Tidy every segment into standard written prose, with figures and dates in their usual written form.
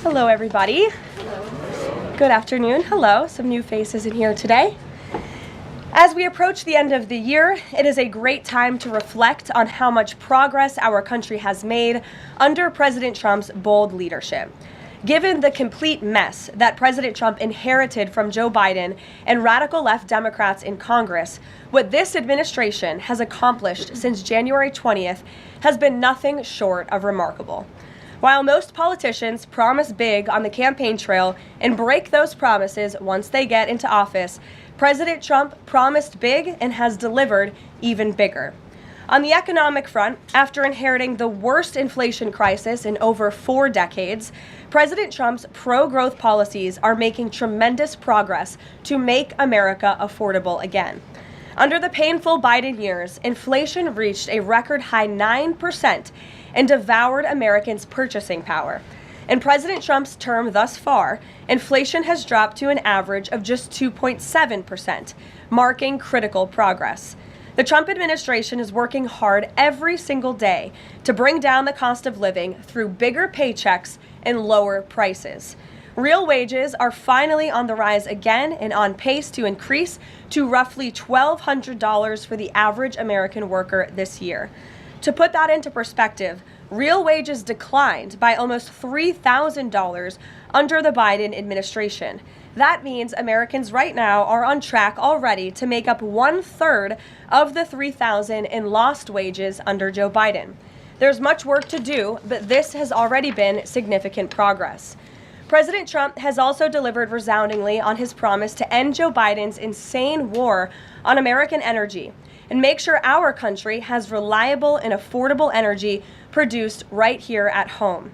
Hello, everybody. Good afternoon. Hello. Some new faces in here today. As we approach the end of the year, it is a great time to reflect on how much progress our country has made under President Trump's bold leadership. Given the complete mess that President Trump inherited from Joe Biden and radical left Democrats in Congress, what this administration has accomplished since January 20th has been nothing short of remarkable. While most politicians promise big on the campaign trail and break those promises once they get into office, President Trump promised big and has delivered even bigger. On the economic front, after inheriting the worst inflation crisis in over 4 decades, President Trump's pro-growth policies are making tremendous progress to make America affordable again. Under the painful Biden years, inflation reached a record high 9% and devoured Americans' purchasing power. In President Trump's term thus far, inflation has dropped to an average of just 2.7%, marking critical progress. The Trump administration is working hard every single day to bring down the cost of living through bigger paychecks and lower prices. Real wages are finally on the rise again and on pace to increase to roughly $1,200 for the average American worker this year. To put that into perspective, real wages declined by almost $3,000 under the Biden administration. That means Americans right now are on track already to make up 1/3 of the $3,000 in lost wages under Joe Biden. There's much work to do, but this has already been significant progress. President Trump has also delivered resoundingly on his promise to end Joe Biden's insane war on American energy and make sure our country has reliable and affordable energy produced right here at home.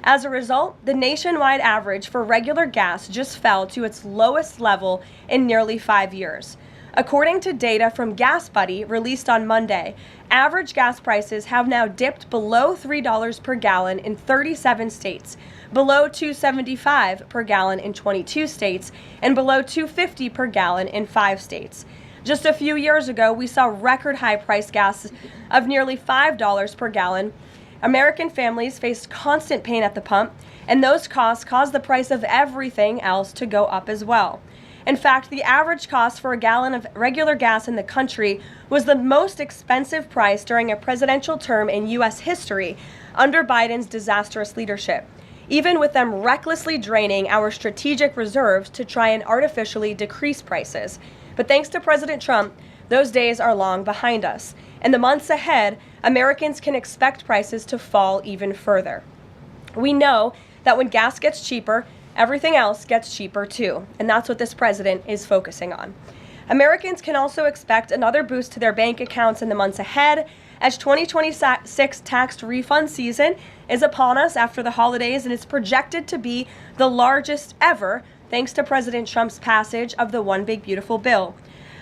As a result, the nationwide average for regular gas just fell to its lowest level in nearly 5 years. According to data from GasBuddy released on Monday, average gas prices have now dipped below $3 per gallon in 37 states, below $2.75 per gallon in 22 states, and below $2.50 per gallon in 5 states. Just a few years ago, we saw record high price gas of nearly $5 per gallon. American families faced constant pain at the pump, and those costs caused the price of everything else to go up as well. In fact, the average cost for a gallon of regular gas in the country was the most expensive price during a presidential term in U.S. history under Biden's disastrous leadership, even with them recklessly draining our strategic reserves to try and artificially decrease prices. But thanks to President Trump, those days are long behind us. In the months ahead, Americans can expect prices to fall even further. We know that when gas gets cheaper, everything else gets cheaper too, and that's what this president is focusing on. Americans can also expect another boost to their bank accounts in the months ahead, as 2026 tax refund season is upon us after the holidays, and it's projected to be the largest ever thanks to President Trump's passage of the One Big Beautiful Bill.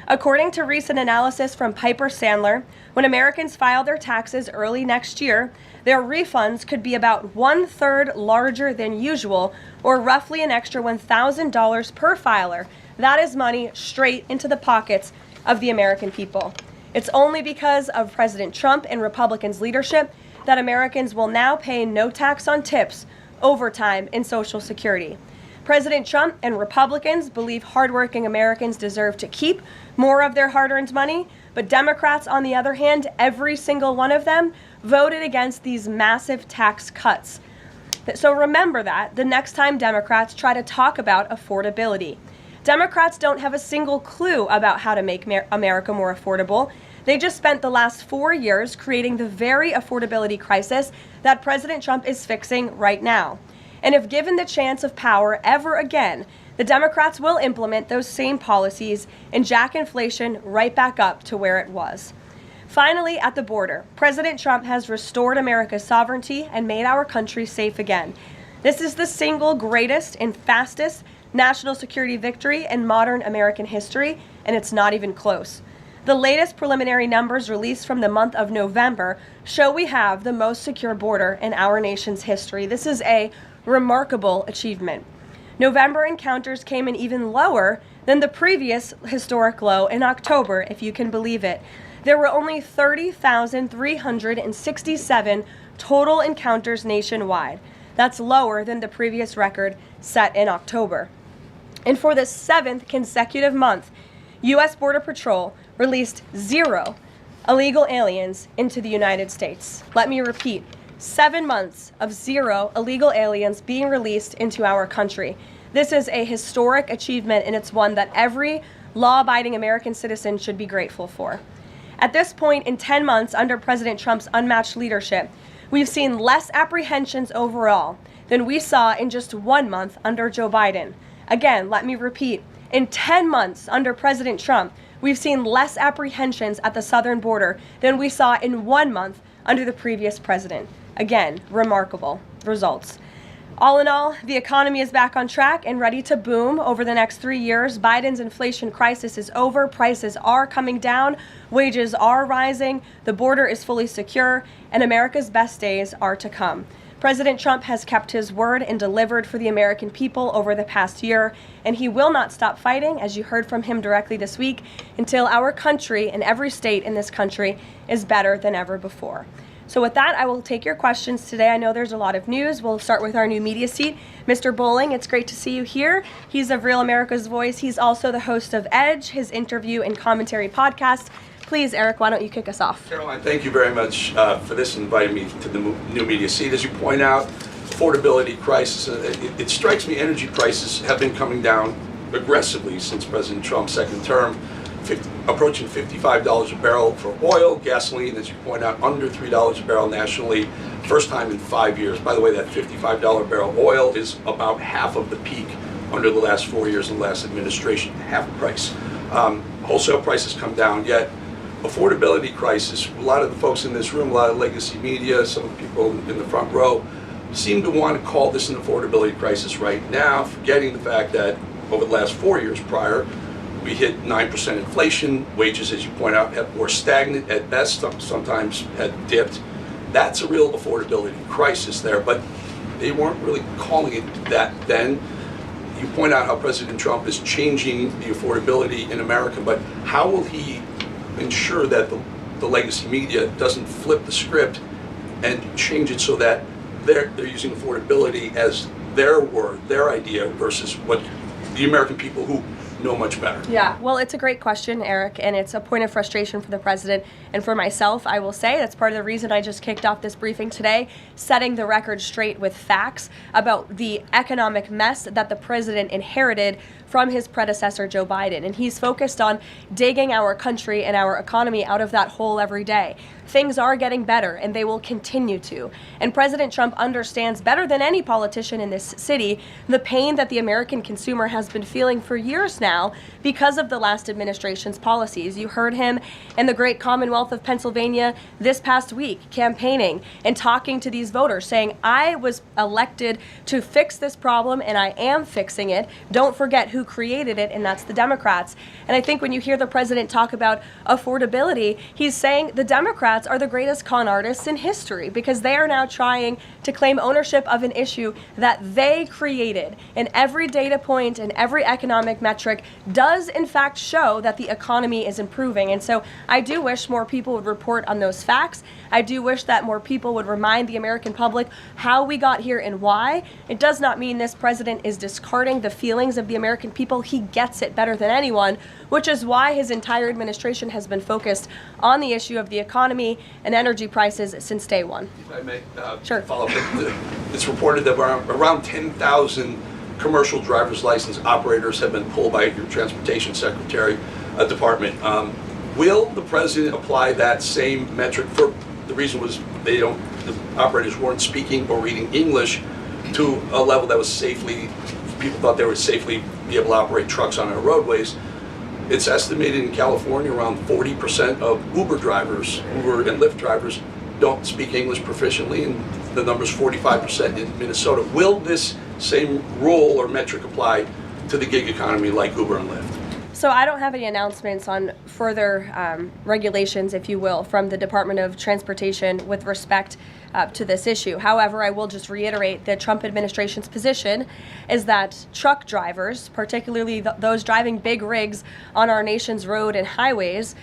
According to recent analysis from Piper Sandler, when Americans file their taxes early next year, their refunds could be about 1/3 larger than usual, or roughly an extra $1,000 per filer. That is money straight into the pockets of the American people. It's only because of President Trump and Republicans' leadership that Americans will now pay no tax on tips, overtime, and Social Security. President Trump and Republicans believe hardworking Americans deserve to keep more of their hard-earned money, but Democrats, on the other hand, every single one of them, voted against these massive tax cuts. So remember that the next time Democrats try to talk about affordability. Democrats don't have a single clue about how to make America more affordable. They just spent the last 4 years creating the very affordability crisis that President Trump is fixing right now. And if given the chance of power ever again, the Democrats will implement those same policies and jack inflation right back up to where it was. Finally, at the border, President Trump has restored America's sovereignty and made our country safe again. This is the single greatest and fastest national security victory in modern American history, and it's not even close. The latest preliminary numbers released from the month of November show we have the most secure border in our nation's history. This is a remarkable achievement. November encounters came in even lower than the previous historic low in October, if you can believe it. There were only 30,367 total encounters nationwide. That's lower than the previous record set in October. And for the 7th consecutive month, U.S. Border Patrol released 0 illegal aliens into the United States. Let me repeat, 7 months of 0 illegal aliens being released into our country. This is a historic achievement, and it's one that every law-abiding American citizen should be grateful for. At this point in 10 months under President Trump's unmatched leadership, we've seen less apprehensions overall than we saw in just 1 month under Joe Biden. Again, let me repeat, in 10 months under President Trump, we've seen less apprehensions at the southern border than we saw in 1 month under the previous president. Again, remarkable results. All in all, the economy is back on track and ready to boom over the next 3 years. Biden's inflation crisis is over. Prices are coming down. Wages are rising. The border is fully secure, and America's best days are to come. President Trump has kept his word and delivered for the American people over the past year, and he will not stop fighting, as you heard from him directly this week, until our country and every state in this country is better than ever before. So with that, I will take your questions today. I know there's a lot of news. We'll start with our new media seat. Mr. Bowling, it's great to see you here. He's of Real America's Voice. He's also the host of Edge, his interview and commentary podcast. Please, Eric, why don't you kick us off? Caroline, thank you very much for this and inviting me to the new media seat. As you point out, affordability crisis, it strikes me energy prices have been coming down aggressively since President Trump's second term, approaching $55 a barrel for oil, gasoline, as you point out, under $3 a barrel nationally, first time in 5 years. By the way, that $55 barrel oil is about half of the peak under the last 4 years of the last administration, half the price. Wholesale prices come down, yet affordability crisis, a lot of the folks in this room, a lot of legacy media, some of the people in the front row, seem to want to call this an affordability crisis right now, forgetting the fact that over the last 4 years prior, we hit 9% inflation, wages, as you point out, were stagnant at best, sometimes had dipped. That's a real affordability crisis there, but they weren't really calling it that then. You point out how President Trump is changing the affordability in America, but how will he ensure that the legacy media doesn't flip the script and change it so that they're using affordability as their word, their idea, versus what the American people who know much better? Yeah, well, it's a great question, Eric, and it's a point of frustration for the president and for myself. I will say that's part of the reason I just kicked off this briefing today, setting the record straight with facts about the economic mess that the president inherited from his predecessor, Joe Biden. And he's focused on digging our country and our economy out of that hole every day. Things are getting better, and they will continue to. And President Trump understands better than any politician in this city the pain that the American consumer has been feeling for years now because of the last administration's policies. You heard him in the great Commonwealth of Pennsylvania this past week campaigning and talking to these voters, saying, I was elected to fix this problem, and I am fixing it. Don't forget who created it, and that's the Democrats. And I think when you hear the president talk about affordability, he's saying the Democrats are the greatest con artists in history because they are now trying to claim ownership of an issue that they created. And every data point and every economic metric does in fact show that the economy is improving. And so I do wish more people would report on those facts. I do wish that more people would remind the American public how we got here and why. It does not mean this president is discarding the feelings of the American people. He gets it better than anyone, which is why his entire administration has been focused on the issue of the economy and energy prices since day one. If I may Sure. follow up, it's reported that around 10,000 commercial driver's license operators have been pulled by your transportation secretary department. Will the president apply that same metric? For the reason was the operators weren't speaking or reading English to a level that was safely, people thought they would safely be able to operate trucks on our roadways. It's estimated in California around 40% of Uber drivers, Uber and Lyft drivers, don't speak English proficiently, and the number's 45% in Minnesota. Will this same rule or metric apply to the gig economy like Uber and Lyft? So I don't have any announcements on further regulations, if you will, from the Department of Transportation with respect to this issue. However, I will just reiterate the Trump administration's position is that truck drivers, particularly those driving big rigs on our nation's road and highways,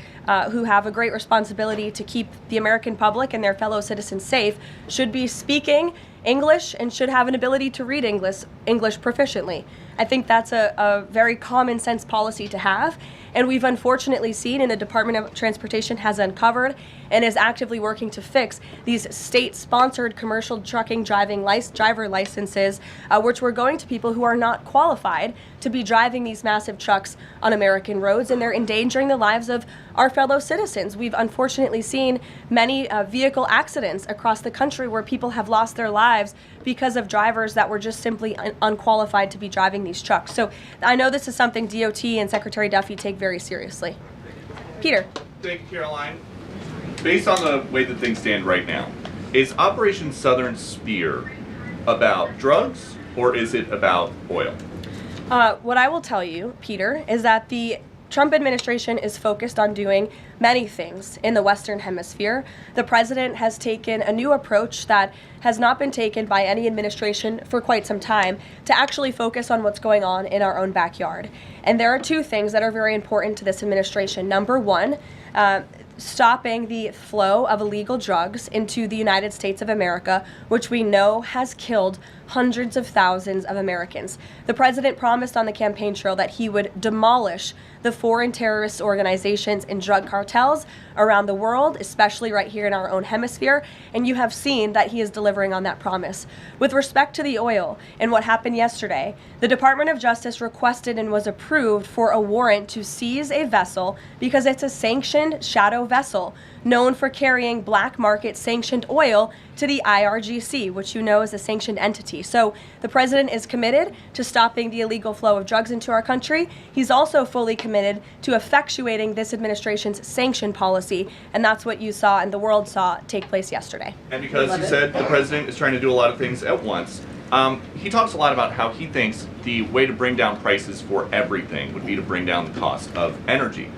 who have a great responsibility to keep the American public and their fellow citizens safe, should be speaking English and should have an ability to read English proficiently. I think that's a very common sense policy to have, and we've unfortunately seen, and the Department of Transportation has uncovered and is actively working to fix these state-sponsored commercial trucking driver licenses, which were going to people who are not qualified to be driving these massive trucks on American roads, and they're endangering the lives of our fellow citizens. We've unfortunately seen many vehicle accidents across the country where people have lost their lives because of drivers that were just simply unqualified to be driving these trucks. So I know this is something DOT and Secretary Duffy take very seriously. Peter. Thank you, Caroline. Based on the way that things stand right now, is Operation Southern Spear about drugs or is it about oil? What I will tell you, Peter, is that the Trump administration is focused on doing many things in the Western Hemisphere. The president has taken a new approach that has not been taken by any administration for quite some time to actually focus on what's going on in our own backyard. And there are two things that are very important to this administration. Number one, stopping the flow of illegal drugs into the United States of America, which we know has killed hundreds of thousands of Americans. The president promised on the campaign trail that he would demolish the foreign terrorist organizations and drug cartels around the world, especially right here in our own hemisphere, and you have seen that he is delivering on that promise. With respect to the oil and what happened yesterday, the Department of Justice requested and was approved for a warrant to seize a vessel because it's a sanctioned shadow vessel known for carrying black market sanctioned oil to the IRGC, which you know is a sanctioned entity. So the president is committed to stopping the illegal flow of drugs into our country. He's also fully committed to effectuating this administration's sanction policy, and that's what you saw and the world saw take place yesterday. And because you said the president is trying to do a lot of things at once, he talks a lot about how he thinks the way to bring down prices for everything would be to bring down the cost of energy.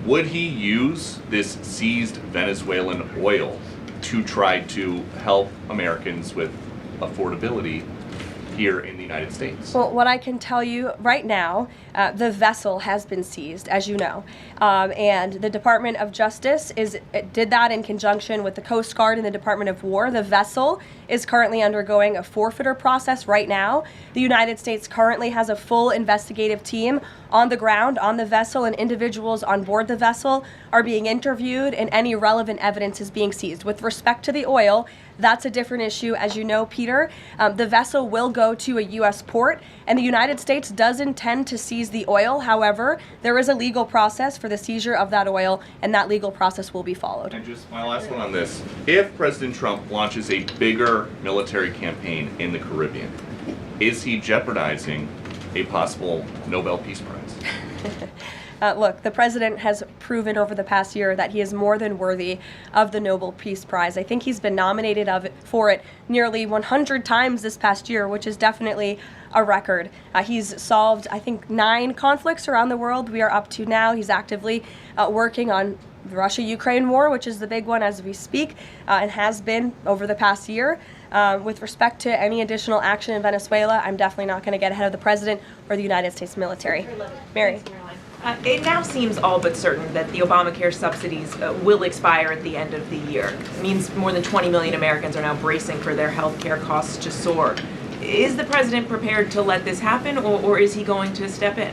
Would he use this seized Venezuelan oil to try to help Americans with affordability here in the United States? Well, what I can tell you right now, the vessel has been seized, as you know, and the Department of Justice did that in conjunction with the Coast Guard and the Department of War. The vessel is currently undergoing a forfeiture process right now. The United States currently has a full investigative team on the ground on the vessel, and individuals on board the vessel are being interviewed and any relevant evidence is being seized. With respect to the oil, that's a different issue. As you know, Peter, the vessel will go to a U.S. port, and the United States does intend to seize the oil. However, there is a legal process for the seizure of that oil, and that legal process will be followed. And just my last one on this. If President Trump launches a bigger military campaign in the Caribbean, is he jeopardizing a possible Nobel Peace Prize? Look, the president has proven over the past year that he is more than worthy of the Nobel Peace Prize. I think he's been nominated for it nearly 100 times this past year, which is definitely a record. He's solved, I think, 9 conflicts around the world. We are up to now. He's actively working on the Russia-Ukraine war, which is the big one as we speak, and has been over the past year. With respect to any additional action in Venezuela, I'm definitely not going to get ahead of the president or the United States military. Mary. It now seems all but certain that the Obamacare subsidies will expire at the end of the year. It means more than 20 million Americans are now bracing for their health care costs to soar. Is the president prepared to let this happen, or is he going to step in?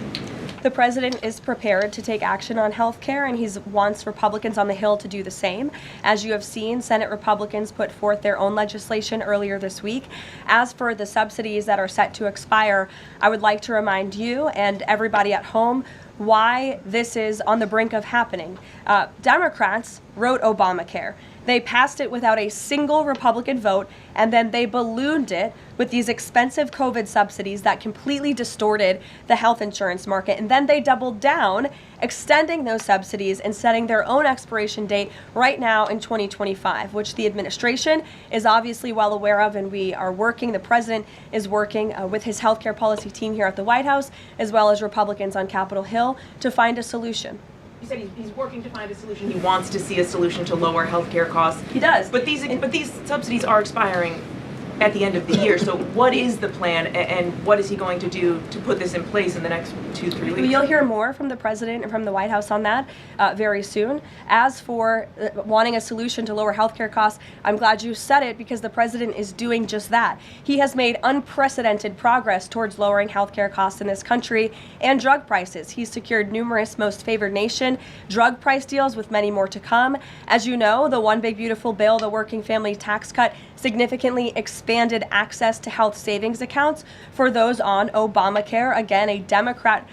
The president is prepared to take action on health care, and he wants Republicans on the Hill to do the same. As you have seen, Senate Republicans put forth their own legislation earlier this week. As for the subsidies that are set to expire, I would like to remind you and everybody at home why this is on the brink of happening. Democrats wrote Obamacare. They passed it without a single Republican vote, and then they ballooned it with these expensive COVID subsidies that completely distorted the health insurance market. And then they doubled down, extending those subsidies and setting their own expiration date right now in 2025, which the administration is obviously well aware of, and we are working. The president is working with his healthcare policy team here at the White House, as well as Republicans on Capitol Hill, to find a solution. You said he's working to find a solution. He wants to see a solution to lower health care costs. He does. But these subsidies are expiring at the end of the year. So what is the plan, and what is he going to do to put this in place in the next 2-3 weeks? You'll hear more from the president and from the White House on that very soon. As for wanting a solution to lower healthcare costs, I'm glad you said it, because the president is doing just that. He has made unprecedented progress towards lowering healthcare costs in this country and drug prices. He's secured numerous most favored nation drug price deals, with many more to come. As you know, the One Big Beautiful Bill, the working family tax cut, significantly expanded access to health savings accounts for those on Obamacare. Again, a Democrat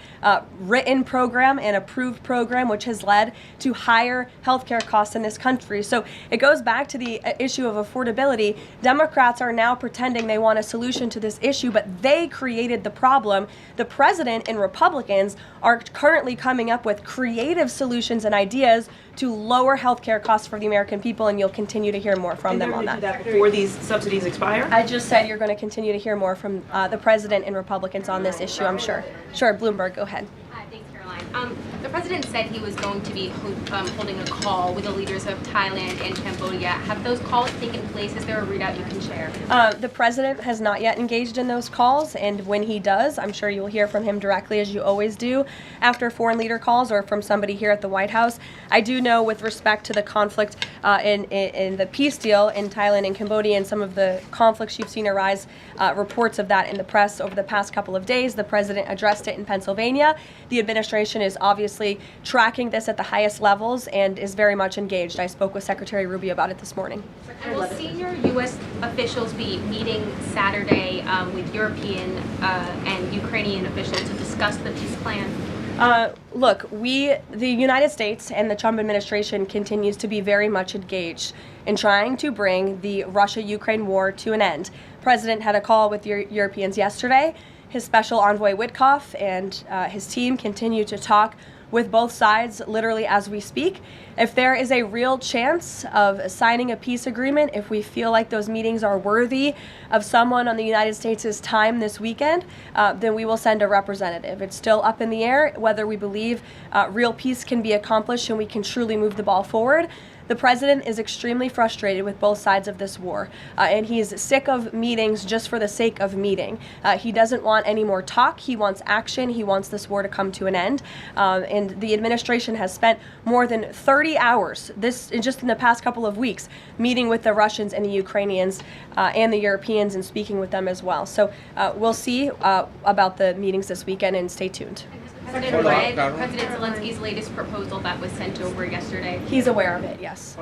written program and approved program, which has led to higher healthcare costs in this country. So it goes back to the issue of affordability. Democrats are now pretending they want a solution to this issue, but they created the problem. The president and Republicans are currently coming up with creative solutions and ideas to lower healthcare costs for the American people, and you'll continue to hear more from them on that. Before these subsidies expire? I just said you're going to continue to hear more from the president and Republicans on this issue, I'm sure. Sure, Bloomberg, go ahead. Thanks, Caroline. The president said he was going to be holding a call with the leaders of Thailand and Cambodia. Have those calls taken place? Is there a readout you can share? The president has not yet engaged in those calls, and when he does, I'm sure you'll hear from him directly, as you always do, after foreign leader calls or from somebody here at the White House. I do know, with respect to the conflict in the peace deal in Thailand and Cambodia and some of the conflicts you've seen arise, reports of that in the press over the past couple of days. The president addressed it in Pennsylvania. The administration is obviously tracking this at the highest levels and is very much engaged. I spoke with Secretary Rubio about it this morning. And will senior U.S. officials be meeting Saturday with European and Ukrainian officials to discuss the peace plan? Look, the United States and the Trump administration continues to be very much engaged in trying to bring the Russia-Ukraine war to an end. The president had a call with Europeans yesterday. His special envoy Witkoff and his team continue to talk with both sides literally as we speak. If there is a real chance of signing a peace agreement, if we feel like those meetings are worthy of someone on the United States' time this weekend, then we will send a representative. It's still up in the air whether we believe real peace can be accomplished and we can truly move the ball forward. The president is extremely frustrated with both sides of this war, and he's sick of meetings just for the sake of meeting. He doesn't want any more talk. He wants action. He wants this war to come to an end. And the administration has spent more than 30 hours, just in the past couple of weeks, meeting with the Russians and the Ukrainians and the Europeans and speaking with them as well. So we'll see about the meetings this weekend, and stay tuned. President read President Zelensky's latest proposal that was sent over yesterday. He's aware of it, yes.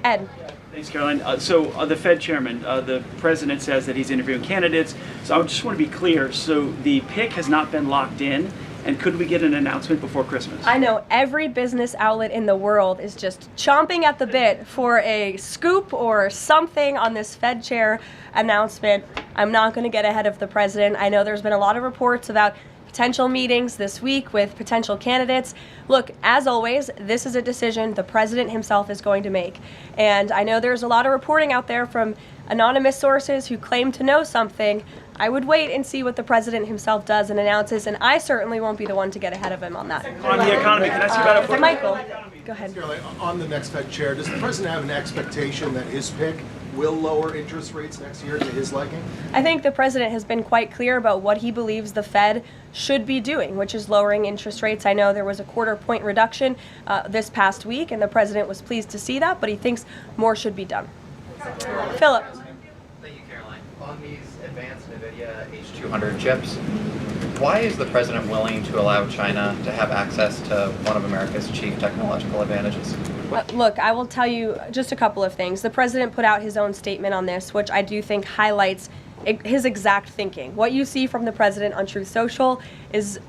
Ed. Thanks, Caroline. So the Fed chairman, the president says that he's interviewing candidates. So I just want to be clear. So the pick has not been locked in. And could we get an announcement before Christmas? I know every business outlet in the world is just chomping at the bit for a scoop or something on this Fed chair announcement. I'm not going to get ahead of the president. I know there's been a lot of reports about potential meetings this week with potential candidates. Look, as always, this is a decision the president himself is going to make. And I know there's a lot of reporting out there from anonymous sources who claim to know something. I would wait and see what the president himself does and announces, and I certainly won't be the one to get ahead of him on that. On the economy, can I ask you about a Michael, go ahead. On the next Fed chair, does the president have an expectation that his pick will lower interest rates next year to his liking? I think the president has been quite clear about what he believes the Fed should be doing, which is lowering interest rates. I know there was a quarter-point reduction this past week, and the president was pleased to see that, but he thinks more should be done. Philip. Thank you, Caroline. On these advanced NVIDIA H200 chips, why is the president willing to allow China to have access to one of America's chief technological advantages? Look, I will tell you just a couple of things. The president put out his own statement on this, which I do think highlights his exact thinking. What you see from the president on Truth Social is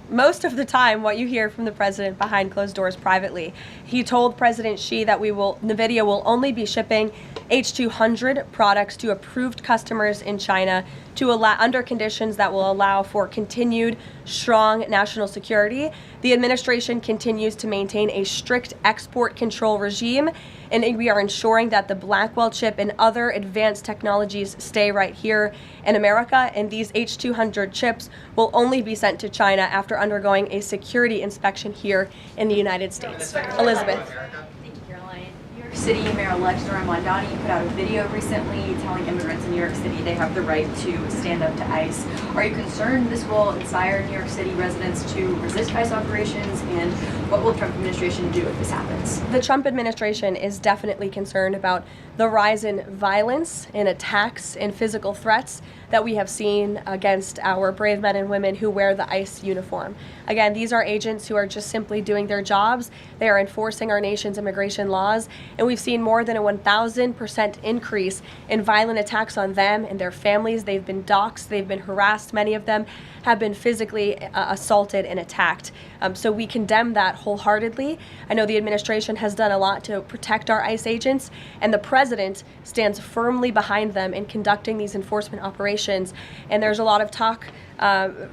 most of the time what you hear from the president behind closed doors privately. He told President Xi that NVIDIA will only be shipping H200 products to approved customers in China under conditions that will allow for continued strong national security. The administration continues to maintain a strict export control regime, and we are ensuring that the Blackwell chip and other advanced technologies stay right here in America, and these H200 chips will only be sent to China after undergoing a security inspection here in the United States. Elizabeth. Thank you, Caroline. New York City Mayor-elect Zohran Mamdani put out a video recently telling immigrants in New York City they have the right to stand up to ICE. Are you concerned this will inspire New York City residents to resist ICE operations, and what will the Trump administration do if this happens? The Trump administration is definitely concerned about the rise in violence, in attacks, in physical threats that we have seen against our brave men and women who wear the ICE uniform. Again, these are agents who are just simply doing their jobs. They are enforcing our nation's immigration laws, and we've seen more than a 1,000% increase in violent attacks on them and their families. They've been doxxed, they've been harassed, many of them have been physically assaulted and attacked. So we condemn that wholeheartedly. I know the administration has done a lot to protect our ICE agents, and the president stands firmly behind them in conducting these enforcement operations. And there's a lot of talk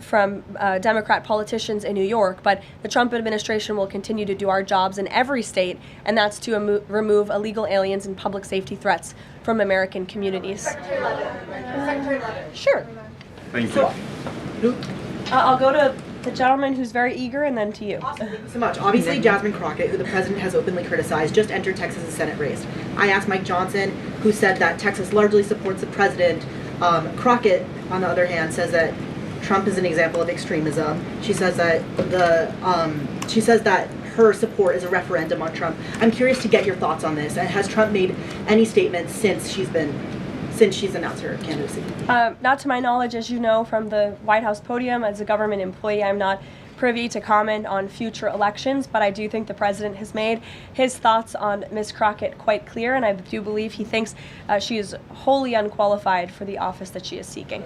from Democrat politicians in New York, but the Trump administration will continue to do our jobs in every state, and that's to remove illegal aliens and public safety threats from American communities. Secretary Leavitt. Sure. Thank you. I'll go to the gentleman who's very eager, and then to you. Awesome. Thank you so much. Obviously, Jasmine Crockett, who the president has openly criticized, just entered Texas' Senate race. I asked Mike Johnson, who said that Texas largely supports the president. Crockett, on the other hand, says that Trump is an example of extremism. She says that her support is a referendum on Trump. I'm curious to get your thoughts on this. And has Trump made any statements since she's announced her candidacy? Not to my knowledge, as you know from the White House podium. As a government employee, I'm not privy to comment on future elections, but I do think the president has made his thoughts on Ms. Crockett quite clear, and I do believe he thinks she is wholly unqualified for the office that she is seeking.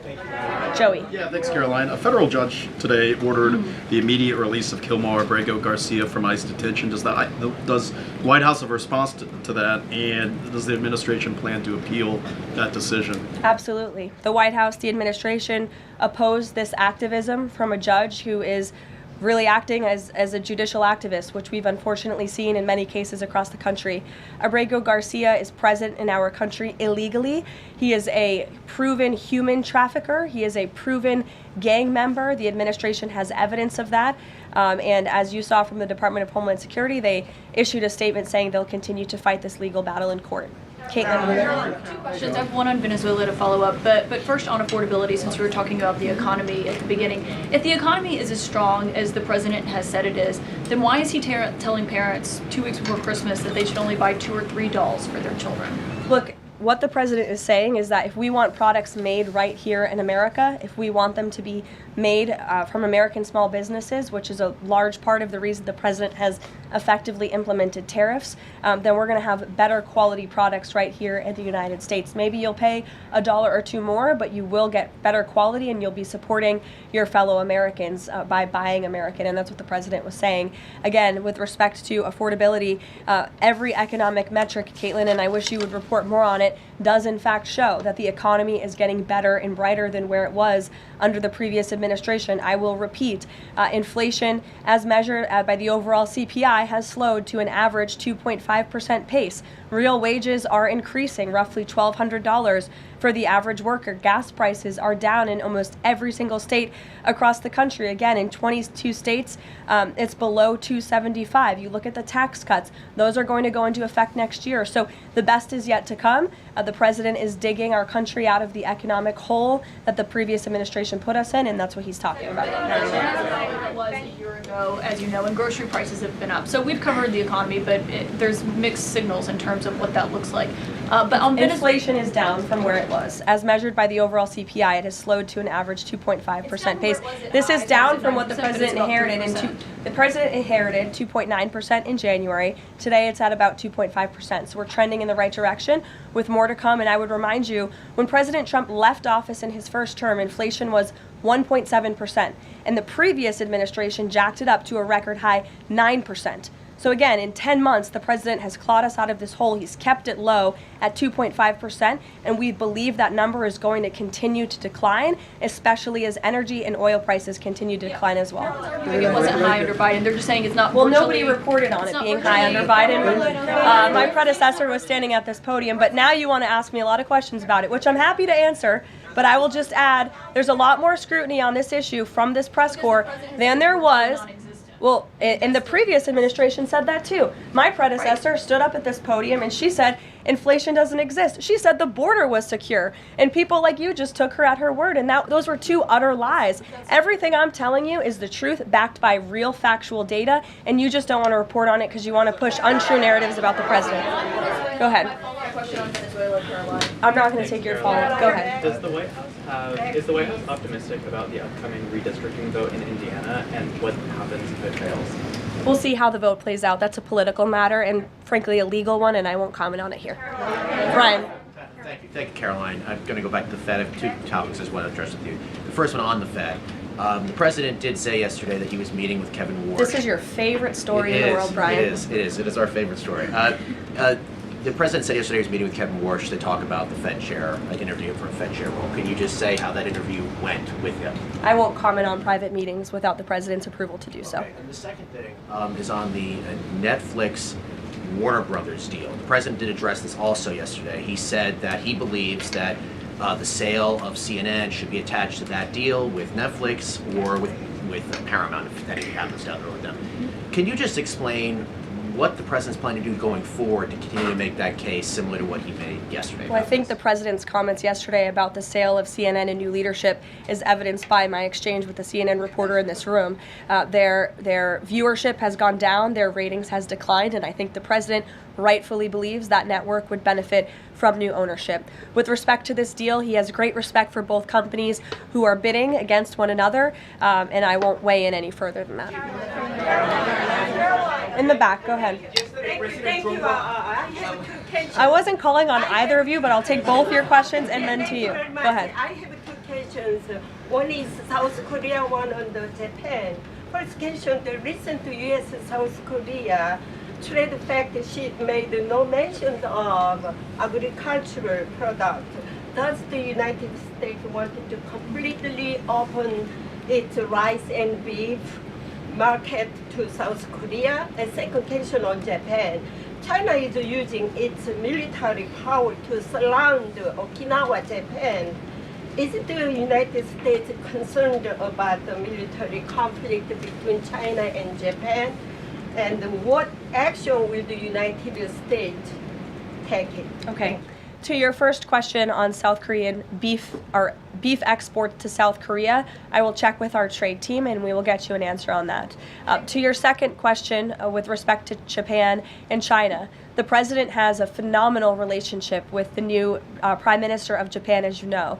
Joey. Yeah, thanks, Caroline. A federal judge today ordered the immediate release of Kilmar Abrego Garcia from ICE detention. Does the White House have a response to that, and does the administration plan to appeal that decision? Absolutely. The White House, the administration opposed this activism from a judge who is really acting as a judicial activist, which we've unfortunately seen in many cases across the country. Abrego Garcia is present in our country illegally. He is a proven human trafficker. He is a proven gang member. The administration has evidence of that. And as you saw from the Department of Homeland Security, they issued a statement saying they'll continue to fight this legal battle in court. Caitlin. Two questions. I have one on Venezuela to follow up, but first on affordability, since we were talking about the economy at the beginning. If the economy is as strong as the president has said it is, then why is he telling parents 2 weeks before Christmas that they should only buy 2 or 3 dolls for their children? Look, what the president is saying is that if we want products made right here in America, if we want them to be made from American small businesses, which is a large part of the reason the president has effectively implemented tariffs, then we're going to have better quality products right here in the United States. Maybe you'll pay $1 or $2 more, but you will get better quality, and you'll be supporting your fellow Americans by buying American, and that's what the president was saying. Again, with respect to affordability, every economic metric, Caitlin, and I wish you would report more on it, does in fact show that the economy is getting better and brighter than where it was under the previous administration. I will repeat, inflation as measured by the overall CPI has slowed to an average 2.5% pace. Real wages are increasing, roughly $1,200 for the average worker. Gas prices are down in almost every single state across the country. Again, in 22 states, it's below $2.75. You look at the tax cuts, those are going to go into effect next year. So the best is yet to come. The president is digging our country out of the economic hole that the previous administration put us in, and that's what he's talking about. It was a year ago, as you know, and grocery prices have been up. So we've covered the economy, but there's mixed signals in terms of what that looks like. But on inflation is down from where it was. As measured by the overall CPI, it has slowed to an average 2.5% pace. This is down from what the president inherited. The president inherited 2.9% in January. Today it's at about 2.5%. So we're trending in the right direction with more to come. And I would remind you, when President Trump left office in his first term, inflation was 1.7%. And the previous administration jacked it up to a record high 9%. So again, in 10 months, the president has clawed us out of this hole. He's kept it low at 2.5%, and we believe that number is going to continue to decline, especially as energy and oil prices continue to decline as well. It wasn't high under Biden. They're just saying it's not. Well, nobody reported on it being high under Biden. My predecessor was standing at this podium, but now you want to ask me a lot of questions about it, which I'm happy to answer. But I will just add, there's a lot more scrutiny on this issue from this press corps than there was. Well, and the previous administration said that too. My predecessor stood up at this podium and she said inflation doesn't exist. She said the border was secure, and people like you just took her at her word, and those were two utter lies. Everything I'm telling you is the truth, backed by real factual data, and you just don't want to report on it because you want to push untrue narratives about the president. Go ahead. I'm not going to take your follow-up. Go ahead. Is the White House optimistic about the upcoming redistricting vote in Indiana and what happens if it fails? We'll see how the vote plays out. That's a political matter and, frankly, a legal one, and I won't comment on it here. Brian. Thank you, Caroline. I'm going to go back to the Fed. I have two topics I just want to address with you. The first one on the Fed. The president did say yesterday that he was meeting with Kevin Warsh. This is your favorite story in the world, Brian. It is our favorite story. The president said yesterday he was meeting with Kevin Warsh to talk about the Fed chair, like interview for a Fed chair role. Can you just say how that interview went with him? I won't comment on private meetings without the president's approval to do so. And the second thing is on the Netflix Warner Brothers deal. The president did address this also yesterday. He said that he believes that the sale of CNN should be attached to that deal with Netflix or with Paramount if anything happens down the road with them. Can you just explain what the president's planning to do going forward to continue to make that case similar to what he made yesterday? Well, I think the president's comments yesterday about the sale of CNN and new leadership is evidenced by my exchange with the CNN reporter in this room. Their viewership has gone down, their ratings has declined, and I think the president rightfully believes that network would benefit from new ownership. With respect to this deal, he has great respect for both companies who are bidding against one another, and I won't weigh in any further than that. In the back, go ahead. Thank you. I wasn't calling on either of you, but I'll take both your questions and then to you. Go ahead. I have two questions. One is South Korea, one on the Japan. First question, the recent U.S.-South Korea trade fact sheet made no mention of agricultural product. Does the United States want to completely open its rice and beef market to South Korea? And second question on Japan. China is using its military power to surround Okinawa, Japan. Is the United States concerned about the military conflict between China and Japan? And what action will the United States take? Okay. To your first question on South Korean beef export to South Korea, I will check with our trade team and we will get you an answer on that. To your second question with respect to Japan and China, the president has a phenomenal relationship with the new Prime Minister of Japan, as you know.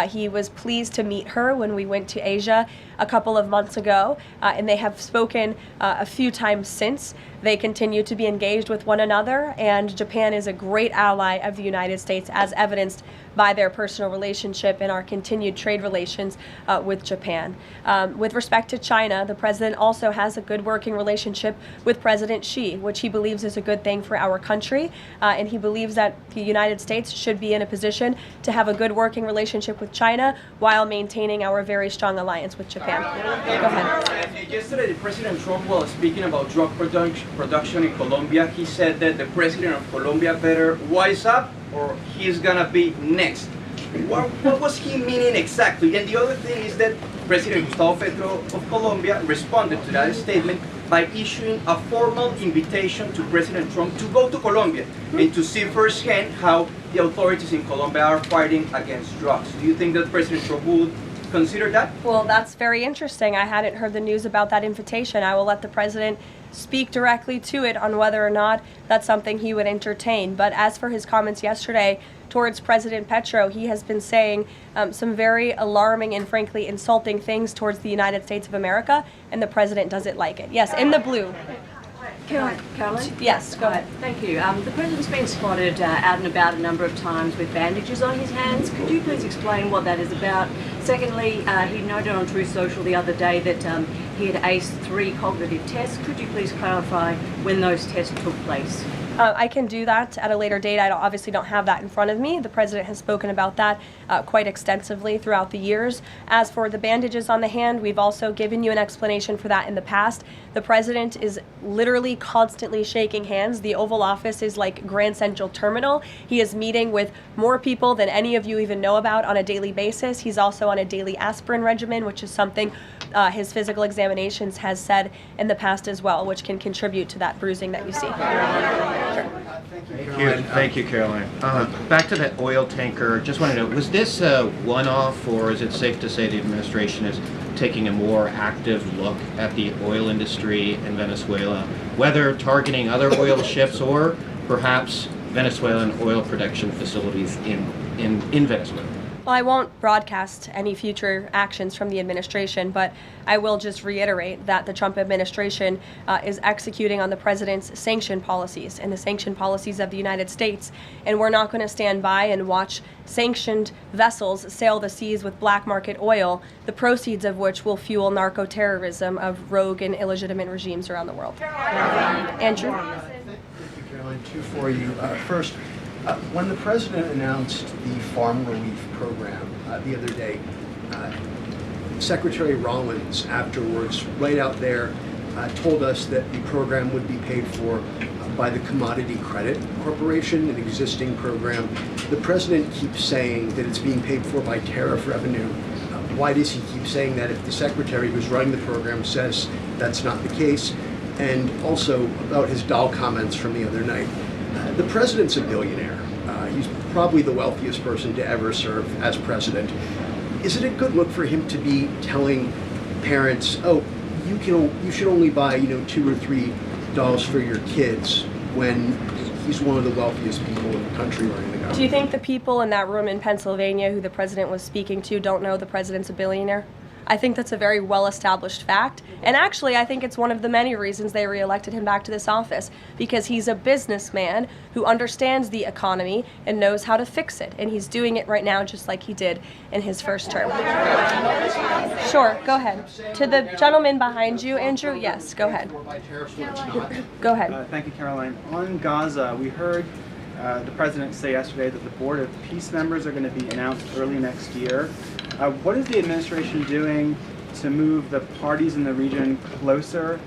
He was pleased to meet her when we went to Asia a couple of months ago, and they have spoken a few times since. They continue to be engaged with one another, and Japan is a great ally of the United States, as evidenced by their personal relationship and our continued trade relations with Japan. With respect to China, the president also has a good working relationship with President Xi, which he believes is a good thing for our country, and he believes that the United States should be in a position to have a good working relationship with China while maintaining our very strong alliance with Japan. Go ahead. Yesterday, President Trump was speaking about drug production in Colombia. He said that the president of Colombia better wise up or he's gonna be next. What was he meaning exactly? And the other thing is that President Gustavo Petro of Colombia responded to that statement by issuing a formal invitation to President Trump to go to Colombia and to see firsthand how the authorities in Colombia are fighting against drugs. Do you think that President Trump would consider that? Well, that's very interesting. I hadn't heard the news about that invitation. I will let the president speak directly to it on whether or not that's something he would entertain. But as for his comments yesterday towards President Petro, he has been saying some very alarming and frankly insulting things towards the United States of America, and the president doesn't like it. Yes, in the blue. Caroline? Yes, go ahead. Thank you. The president's been spotted out and about a number of times with bandages on his hands. Could you please explain what that is about? Secondly, he noted on Truth Social the other day that he had aced 3 cognitive tests. Could you please clarify when those tests took place? I can do that at a later date. I obviously don't have that in front of me. The president has spoken about that quite extensively throughout the years. As for the bandages on the hand, we've also given you an explanation for that in the past. The president is literally constantly shaking hands. The Oval Office is like Grand Central Terminal. He is meeting with more people than any of you even know about on a daily basis. He's also on a daily aspirin regimen, which is something his physical examinations has said in the past as well, which can contribute to that bruising that you see. Thank you, Caroline. Back to that oil tanker, just want to know, was this a one-off, or is it safe to say the administration is taking a more active look at the oil industry in Venezuela, whether targeting other oil ships or perhaps Venezuelan oil production facilities in Venezuela? Well, I won't broadcast any future actions from the administration, but I will just reiterate that the Trump administration is executing on the president's sanction policies and the sanction policies of the United States. And we're not going to stand by and watch sanctioned vessels sail the seas with black market oil, the proceeds of which will fuel narco-terrorism of rogue and illegitimate regimes around the world. Andrew? Thank you, Caroline. Two for you. First, when the president announced the farm relief program the other day, Secretary Rollins afterwards, right out there, told us that the program would be paid for by the Commodity Credit Corporation, an existing program. The president keeps saying that it's being paid for by tariff revenue. Why does he keep saying that if the secretary who's running the program says that's not the case? And also about his doll comments from the other night. The president's a billionaire. He's probably the wealthiest person to ever serve as president. Is it a good look for him to be telling parents, oh, you should only buy 2 or 3 dolls for your kids, when he's one of the wealthiest people in the country running the government? Do you think the people in that room in Pennsylvania who the president was speaking to don't know the president's a billionaire? I think that's a very well-established fact. And actually, I think it's one of the many reasons they reelected him back to this office, because he's a businessman who understands the economy and knows how to fix it. And he's doing it right now just like he did in his first term. Sure, go ahead. To the gentleman behind you, Andrew, yes, go ahead. Go ahead. Thank you, Caroline. On Gaza, we heard the president say yesterday that the Board of Peace members are going to be announced early next year. What is the administration doing to move the parties in the region closer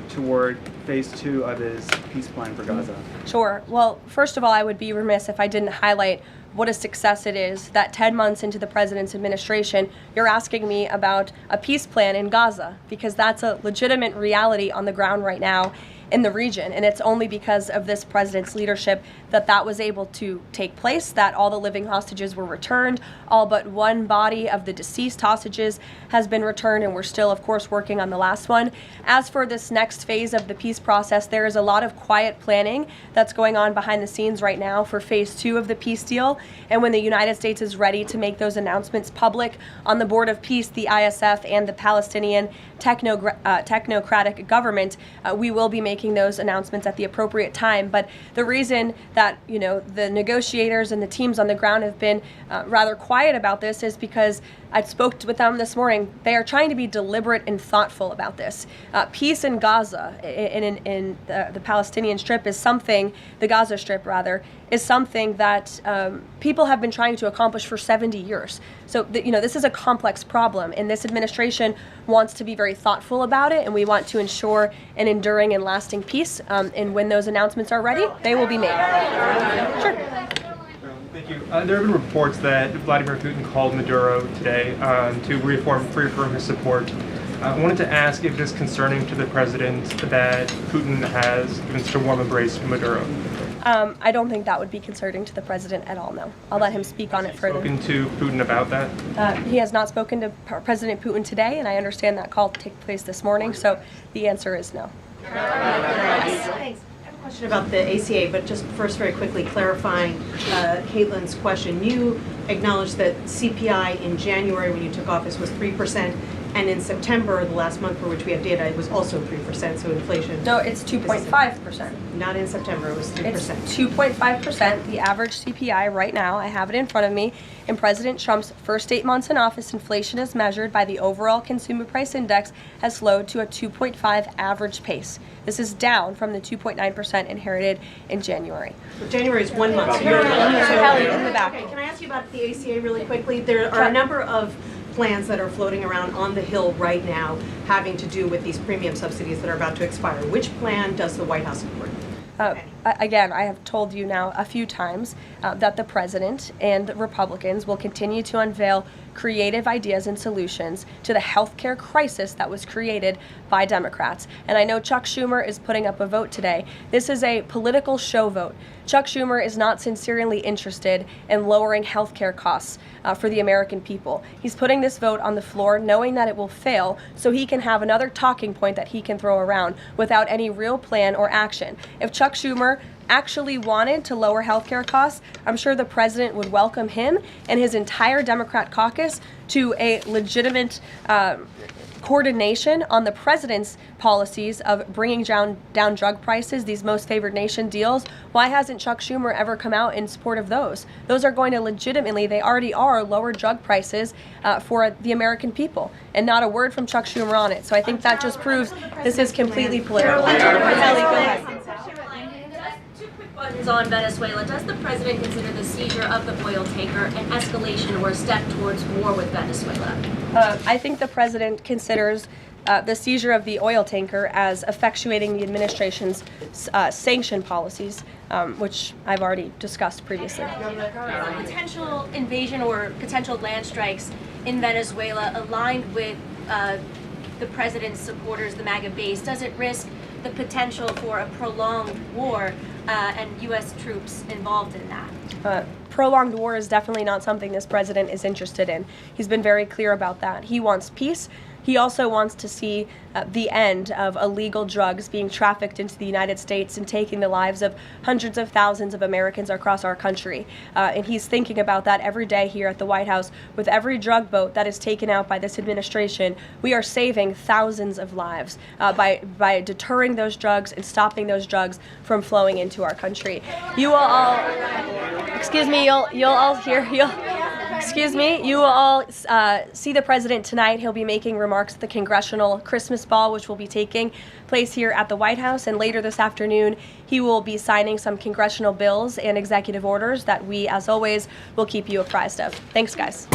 toward phase 2 of his peace plan for Gaza? Sure. Well, first of all, I would be remiss if I didn't highlight what a success it is that 10 months into the president's administration, you're asking me about a peace plan in Gaza, because that's a legitimate reality on the ground right now in the region. And it's only because of this president's leadership that that was able to take place, that all the living hostages were returned. All but one body of the deceased hostages has been returned, and we're still, of course, working on the last one. As for this next phase of the peace process, there is a lot of quiet planning that's going on behind the scenes right now for phase 2 of the peace deal. And when the United States is ready to make those announcements public on the Board of Peace, the ISF, and the Palestinian technocratic government, we will be making those announcements at the appropriate time. But the reason that the negotiators and the teams on the ground have been rather quiet about this is because I spoke with them this morning. They are trying to be deliberate and thoughtful about this. Peace in Gaza, in the Palestinian Strip, is something, the Gaza Strip rather, is something that people have been trying to accomplish for 70 years. So, this is a complex problem, and this administration wants to be very thoughtful about it, and we want to ensure an enduring and lasting peace. And when those announcements are ready, they will be made. Sure. Thank you. There have been reports that Vladimir Putin called Maduro today to reaffirm his support. I wanted to ask if it is concerning to the president that Putin has given such a warm embrace to Maduro. I don't think that would be concerning to the president at all, no. I'll let him speak on it further. Spoken to Putin about that? He has not spoken to President Putin today, and I understand that call took place this morning, so the answer is no. Thanks. Question about the ACA, but just first very quickly clarifying Caitlin's question. You acknowledged that CPI in January when you took office was 3%. And in September, the last month for which we have data, it was also 3%, so inflation. No, it's 2.5%. Not in September, it was 3%. It's 2.5%, the average CPI right now. I have it in front of me. In President Trump's first 8 months in office, inflation as measured by the overall consumer price index has slowed to a 2.5 average pace. This is down from the 2.9% inherited in January. January is 1 month. So Kelly, in the back. Okay, can I ask you about the ACA really quickly? There are a number of plans that are floating around on the Hill right now having to do with these premium subsidies that are about to expire. Which plan does the White House support? Again, I have told you now a few times that the president and the Republicans will continue to unveil creative ideas and solutions to the healthcare crisis that was created by Democrats. And I know Chuck Schumer is putting up a vote today. This is a political show vote. Chuck Schumer is not sincerely interested in lowering healthcare costs for the American people. He's putting this vote on the floor knowing that it will fail so he can have another talking point that he can throw around without any real plan or action. If Chuck Schumer actually wanted to lower healthcare costs, I'm sure the president would welcome him and his entire Democrat caucus to a legitimate coordination on the president's policies of bringing down drug prices, these most favored nation deals. Why hasn't Chuck Schumer ever come out in support of those? Those are going to legitimately, they already are, lower drug prices for the American people, and not a word from Chuck Schumer on it. So I think that just proves this is completely political. Kelly, go ahead. Buttons on Venezuela. Does the president consider the seizure of the oil tanker an escalation or a step towards war with Venezuela? I think the president considers the seizure of the oil tanker as effectuating the administration's sanction policies, which I've already discussed previously. Potential invasion or potential land strikes in Venezuela aligned with the president's supporters, the MAGA base, does it risk the potential for a prolonged war and U.S. troops involved in that? Prolonged war is definitely not something this president is interested in. He's been very clear about that. He wants peace. He also wants to see the end of illegal drugs being trafficked into the United States and taking the lives of hundreds of thousands of Americans across our country. And he's thinking about that every day here at the White House. With every drug boat that is taken out by this administration, we are saving thousands of lives by deterring those drugs and stopping those drugs from flowing into our country. You will all, excuse me, you'll all hear, excuse me, you will all see the president tonight. He'll be making remarks at the Congressional Christmas Ball, which will be taking place here at the White House. And later this afternoon, he will be signing some congressional bills and executive orders that we, as always, will keep you apprised of. Thanks, guys.